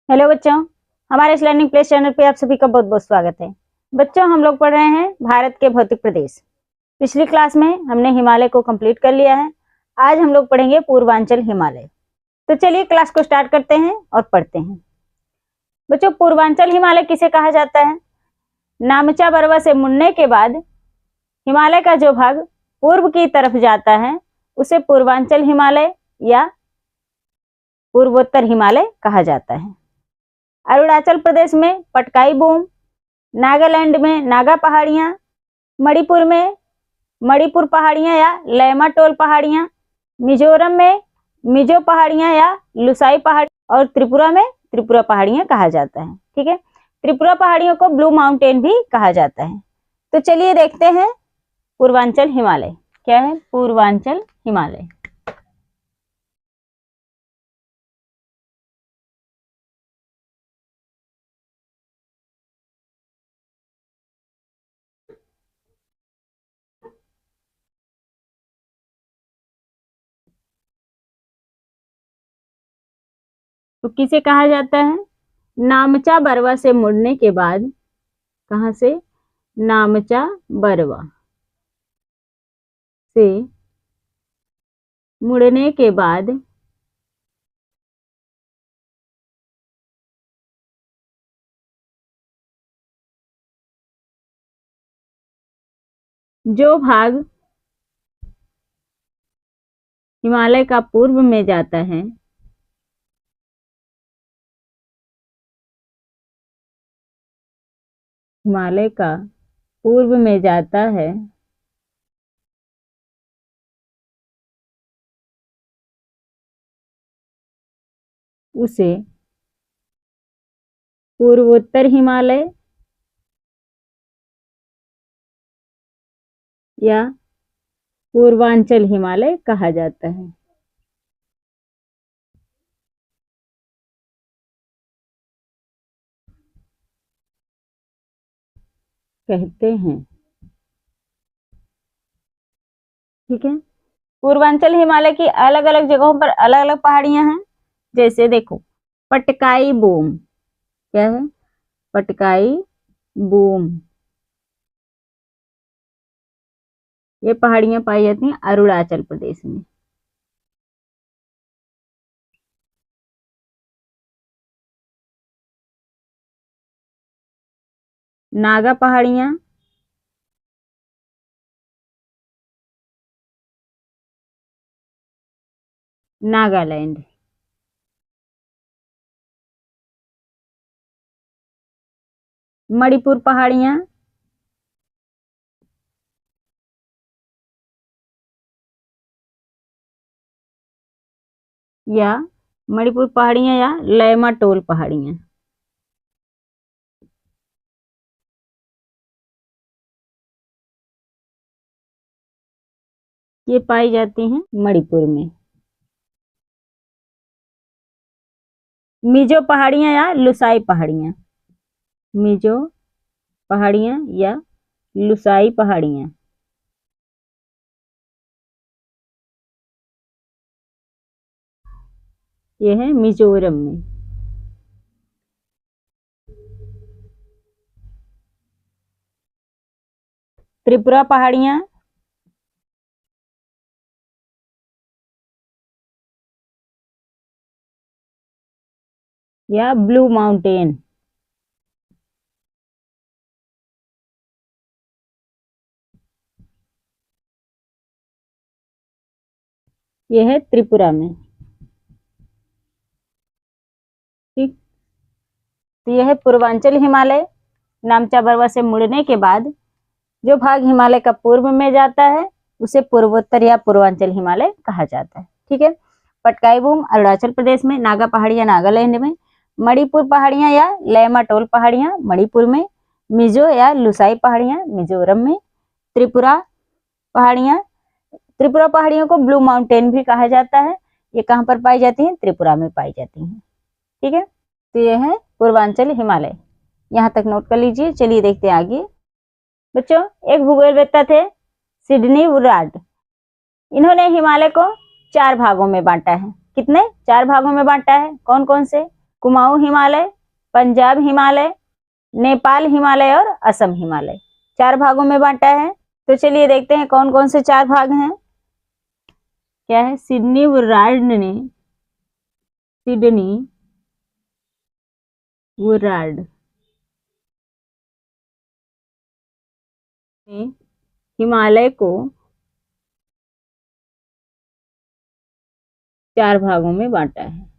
Hello बच्चों, हमारे इस लर्निंग प्लेस चैनल पे आप सभी का बहुत बहुत स्वागत है। बच्चों, हम लोग पढ़ रहे हैं भारत के भौतिक प्रदेश। पिछली क्लास में हमने हिमालय को कंप्लीट कर लिया है। आज हम लोग पढ़ेंगे पूर्वांचल हिमालय। तो चलिए क्लास को स्टार्ट करते हैं और पढ़ते हैं। बच्चों, पूर्वांचल हिमालय किसे कहा जाता है? नामचा बरवा से मुड़ने के बाद हिमालय का जो भाग पूर्व की तरफ जाता है उसे पूर्वांचल हिमालय या पूर्वोत्तर हिमालय कहा जाता है। अरुणाचल प्रदेश में पटकाई बूम, नागालैंड में नागा पहाड़ियां, मणिपुर में मणिपुर पहाड़ियां या लैमाटोल पहाड़ियां, मिजोरम में मिजो पहाड़ियां या लुसाई पहाड़ी और त्रिपुरा में त्रिपुरा पहाड़ियां कहा जाता है। ठीक है, त्रिपुरा पहाड़ियों को ब्लू माउंटेन भी कहा जाता है। तो चलिए देखते हैं पूर्वांचल हिमालय क्या है। पूर्वांचल हिमालय तो किसे कहा जाता है? नामचा बरवा से मुड़ने के बाद, कहां से? नामचा बरवा से मुड़ने के बाद जो भाग हिमालय का पूर्व में जाता है हिमालय का पूर्व में जाता है उसे पूर्वोत्तर हिमालय या पूर्वांचल हिमालय कहा जाता है। कहते हैं। ठीक है, पूर्वांचल हिमालय की अलग अलग जगहों पर अलग अलग पहाड़ियां हैं। जैसे देखो, पटकाई बूम क्या है? पटकाई बूम, ये पहाड़ियां पाई जाती हैं अरुणाचल प्रदेश में। नागा पहाड़ियां नागालैंड। मणिपुर पहाड़ियां या मणिपुर पहाड़ियां या लैमाटोल पहाड़ियां, ये पाई जाती हैं मणिपुर में। मिजो पहाड़ियां या लुसाई पहाड़ियां, मिजो पहाड़ियां या लुसाई पहाड़ियां, ये है मिजोरम में। त्रिपुरा पहाड़ियां या ब्लू माउंटेन, ये है त्रिपुरा में। ठीक, तो यह है पूर्वांचल हिमालय। नामचा बरवा से मुड़ने के बाद जो भाग हिमालय का पूर्व में जाता है उसे पूर्वोत्तर या पूर्वांचल हिमालय कहा जाता है। ठीक है, पटकाई बूम अरुणाचल प्रदेश में, नागा पहाड़ियां नागालैंड में, मणिपुर पहाड़ियां या लैमाटोल पहाड़ियां मणिपुर में, मिजो या लुसाई पहाड़ियां मिजोरम में, त्रिपुरा पहाड़ियां त्रिपुरा पहाड़ियों को ब्लू माउंटेन भी कहा जाता है। ये कहाँ पर पाई जाती हैं? त्रिपुरा में पाई जाती हैं। ठीक है, तो ये है पूर्वांचल हिमालय। यहाँ तक नोट कर लीजिए। चलिए देखते हैं आगे। बच्चों, एक भूगोलवेत्ता थे सिडनी वुराड। इन्होंने हिमालय को 4 भागों में बांटा है। कितने? 4 भागों में बांटा है। कौन कौन से? कुमाऊं हिमालय, पंजाब हिमालय, नेपाल हिमालय और असम हिमालय। 4 भागों में बांटा है। तो चलिए देखते हैं कौन कौन से 4 भाग हैं। क्या है? सिडनी वुरार्ड ने हिमालय को 4 भागों में बांटा है।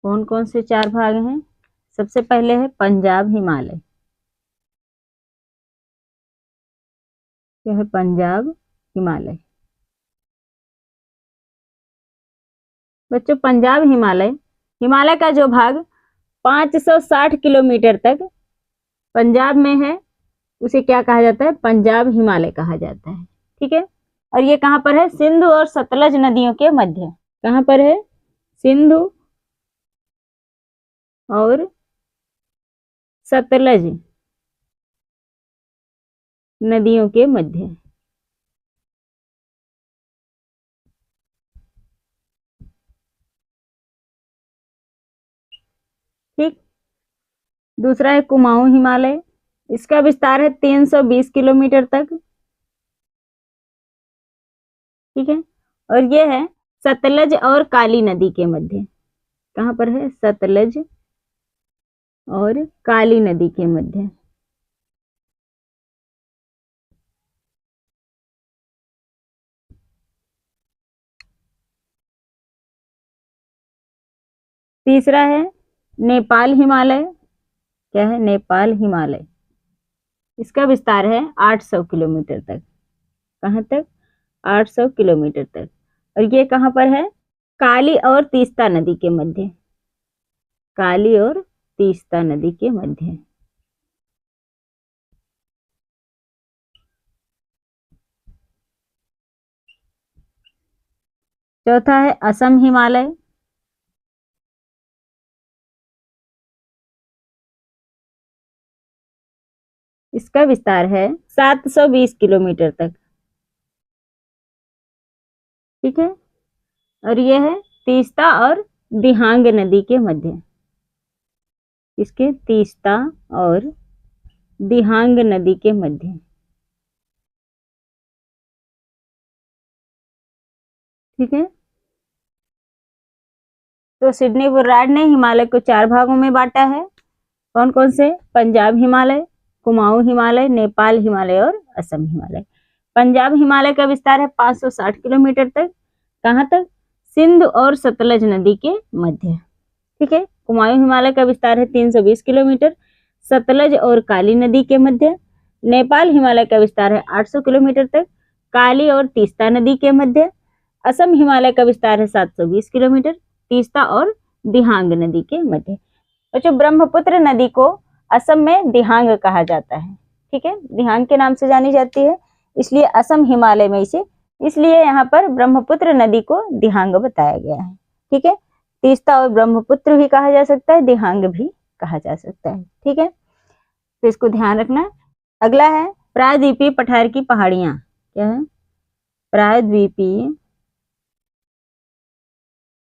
कौन कौन से 4 भाग हैं? सबसे पहले है पंजाब हिमालय। यह है पंजाब हिमालय। बच्चों, पंजाब हिमालय, हिमालय का जो भाग 560 किलोमीटर तक पंजाब में है, उसे क्या कहा जाता है? पंजाब हिमालय कहा जाता है। ठीक है। और ये कहाँ पर है? सिंधु और सतलज नदियों के मध्य। कहाँ पर है? सिंधु और सतलज नदियों के मध्य। ठीक। दूसरा है कुमाऊं हिमालय। इसका विस्तार है 320 किलोमीटर तक। ठीक है। और ये है सतलज और काली नदी के मध्य। कहाँ पर है? सतलज और काली नदी के मध्य। तीसरा है नेपाल हिमालय। क्या है? नेपाल हिमालय। इसका विस्तार है 800 किलोमीटर तक। कहाँ तक? 800 किलोमीटर तक। और ये कहाँ पर है? काली और तीस्ता नदी के मध्य। काली और तीस्ता नदी के मध्य। चौथा है असम हिमालय। इसका विस्तार है 720 किलोमीटर तक। ठीक है। और यह है तीस्ता और दिहांग नदी के मध्य। इसके तीस्ता और दिहांग नदी के मध्य। ठीक है। तो सिडनी वुरार्ड ने हिमालय को 4 भागों में बांटा है। कौन कौन से? पंजाब हिमालय, कुमाऊं हिमालय, नेपाल हिमालय और असम हिमालय। पंजाब हिमालय का विस्तार है 560 किलोमीटर तक। कहाँ तक? सिंध और सतलज नदी के मध्य। ठीक है। कुमाऊं हिमालय का विस्तार है 320 किलोमीटर, सतलज और काली नदी के मध्य। नेपाल हिमालय का विस्तार है 800 किलोमीटर तक, काली और तीस्ता नदी के मध्य। असम हिमालय का विस्तार है 720 किलोमीटर, तीस्ता और दिहांग नदी के मध्य। बच्चों, ब्रह्मपुत्र नदी को असम में दिहांग कहा जाता है। ठीक है। दिहांग के नाम से जानी जाती है, इसलिए असम हिमालय में इसलिए यहाँ पर ब्रह्मपुत्र नदी को दिहांग बताया गया है। ठीक है। तीस्ता और ब्रह्मपुत्र भी कहा जा सकता है, दिहांग भी कहा जा सकता है। ठीक है। तो इसको ध्यान रखना। अगला है प्रायद्वीपीय पठार की पहाड़ियां। क्या है? प्रायद्वीपीय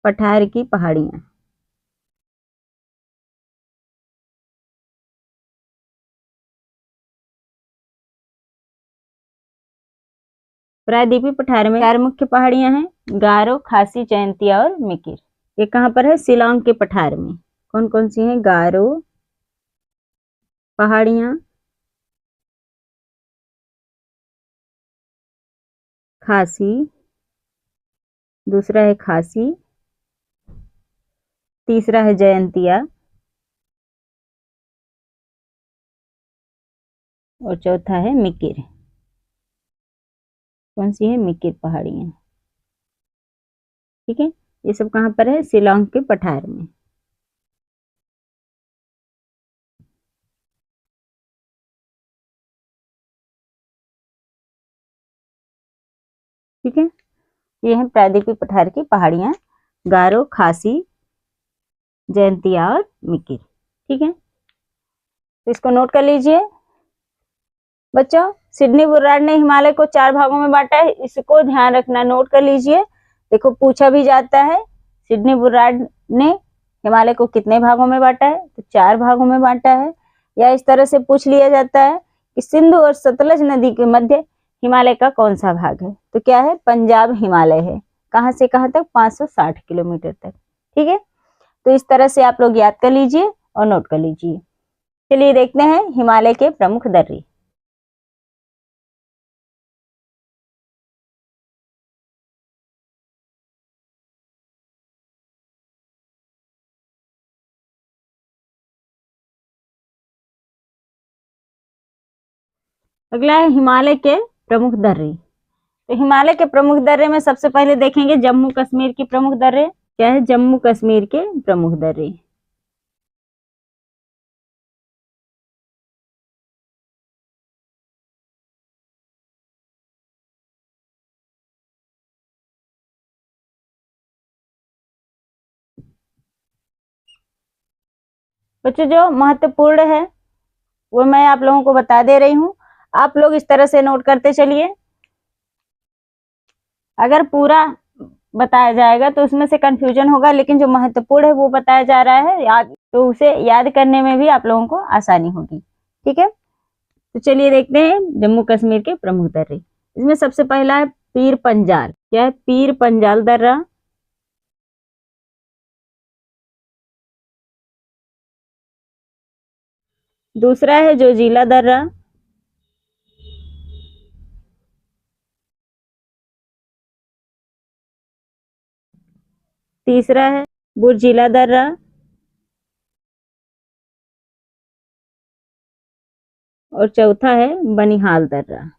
पठार की पहाड़ियां। प्रायद्वीपीय पठार में 4 मुख्य पहाड़ियां हैं, गारो, खासी, जयंतिया और मिकिर। ये कहाँ पर है? शिलांग के पठार में। कौन कौन सी हैं? गारो पहाड़ियां, खासी, दूसरा है खासी, तीसरा है जयंतिया और चौथा है मिकिर। कौन सी है? मिकिर पहाड़ियां। ठीक है। ये सब कहाँ पर है? शिलांग के पठार में। ठीक है। ये है प्रायद्वीपीय पठार की पहाड़ियां, गारो, खासी, जयंतिया और मिकिर। ठीक है। तो इसको नोट कर लीजिए। बच्चों सिडनी बुर्रार्ड ने हिमालय को 4 भागों में बांटा है, इसको ध्यान रखना, नोट कर लीजिए। देखो पूछा भी जाता है सिडनी बुर्रार्ड ने हिमालय को कितने भागों में बांटा है, तो 4 भागों में बांटा है। या इस तरह से पूछ लिया जाता है कि सिंधु और सतलज नदी के मध्य हिमालय का कौन सा भाग है, तो क्या है, पंजाब हिमालय है। कहां से कहां तक, 560 किलोमीटर तक। ठीक है, तो इस तरह से आप लोग याद कर लीजिए और नोट कर लीजिए। चलिए देखते हैं हिमालय के प्रमुख दर्रे। अगला है हिमालय के प्रमुख दर्रे। तो हिमालय के प्रमुख दर्रे में सबसे पहले देखेंगे जम्मू कश्मीर की प्रमुख दर्रे। क्या है, जम्मू कश्मीर के प्रमुख दर्रे। बच्चों जो महत्वपूर्ण है वो मैं आप लोगों को बता दे रही हूँ, आप लोग इस तरह से नोट करते चलिए। अगर पूरा बताया जाएगा तो उसमें से कंफ्यूजन होगा, लेकिन जो महत्वपूर्ण है वो बताया जा रहा है याद, तो उसे याद करने में भी आप लोगों को आसानी होगी। ठीक है, तो चलिए देखते हैं जम्मू कश्मीर के प्रमुख दर्रे। इसमें सबसे पहला है पीर पंजाल। क्या है, पीर पंजाल दर्रा। दूसरा है जोजिला दर्रा। तीसरा है बुर्जिला दर्रा। और चौथा है बनिहाल दर्रा।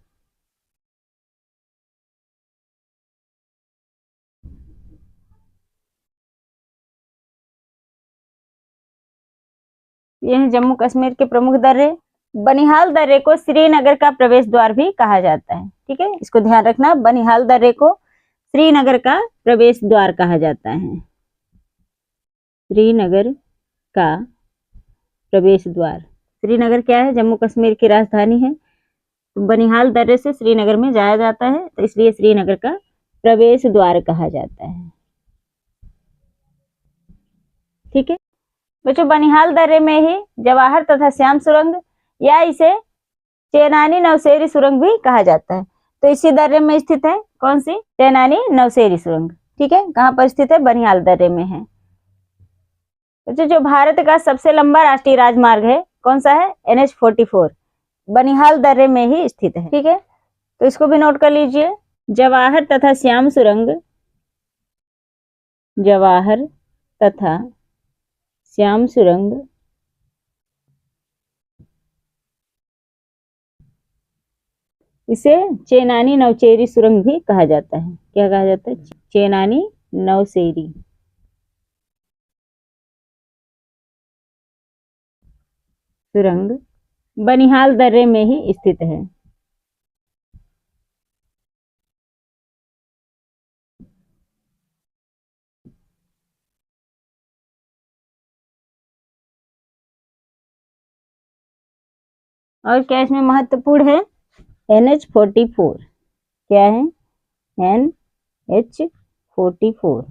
ये है जम्मू कश्मीर के प्रमुख दर्रे। बनिहाल दर्रे को श्रीनगर का प्रवेश द्वार भी कहा जाता है। ठीक है, इसको ध्यान रखना, बनिहाल दर्रे को श्रीनगर का प्रवेश द्वार कहा जाता है। श्रीनगर का प्रवेश द्वार। श्रीनगर क्या है, जम्मू कश्मीर की राजधानी है। तो बनिहाल दर्रे से श्रीनगर में जाया जाता है, तो इसलिए श्रीनगर का प्रवेश द्वार कहा जाता है। ठीक है बच्चों, बनिहाल दर्रे में ही जवाहर तथा श्याम सुरंग या इसे चेनानी नवशेरी सुरंग भी कहा जाता है, तो इसी दर्रे में स्थित है। कौन सी, चेनानी नवशेरी सुरंग। ठीक है, कहाँ पर स्थित है, बनिहाल दर्रे में है। बच्चों जो भारत का सबसे लंबा राष्ट्रीय राजमार्ग है कौन सा है, NH-44, बनिहाल दर्रे में ही स्थित है। ठीक है, तो इसको भी नोट कर लीजिए। जवाहर तथा श्याम सुरंग, जवाहर तथा श्याम सुरंग इसे चेनानी नवचेरी सुरंग भी कहा जाता है। क्या कहा जाता है, चेनानी नवशेरी सुरंग बनिहाल दर्रे में ही स्थित है। और क्या इसमें महत्वपूर्ण है, NH-44। क्या है, NH-44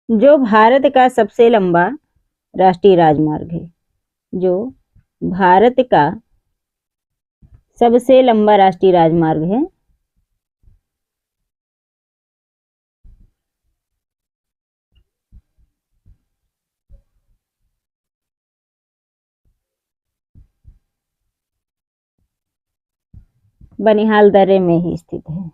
जो भारत का सबसे लंबा राष्ट्रीय राजमार्ग है। जो भारत का सबसे लंबा राष्ट्रीय राजमार्ग है। बनिहाल दर्रे में ही स्थित है।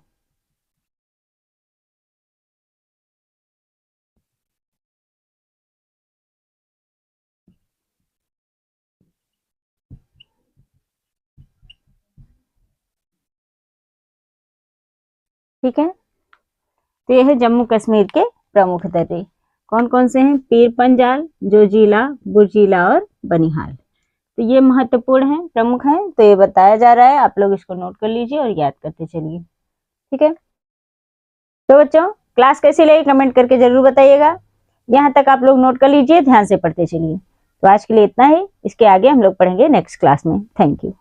ठीक है, तो यह है जम्मू कश्मीर के प्रमुख दर्रे। कौन कौन से हैं, पीर पंजाल, जोजिला, बुर्जिला और बनिहाल। तो ये महत्वपूर्ण है, प्रमुख है, तो ये बताया जा रहा है, आप लोग इसको नोट कर लीजिए और याद करते चलिए। ठीक है, तो बच्चों क्लास कैसी लगी कमेंट करके जरूर बताइएगा। यहाँ तक आप लोग नोट कर लीजिए, ध्यान से पढ़ते चलिए। तो आज के लिए इतना ही, इसके आगे हम लोग पढ़ेंगे नेक्स्ट क्लास में। Thank you.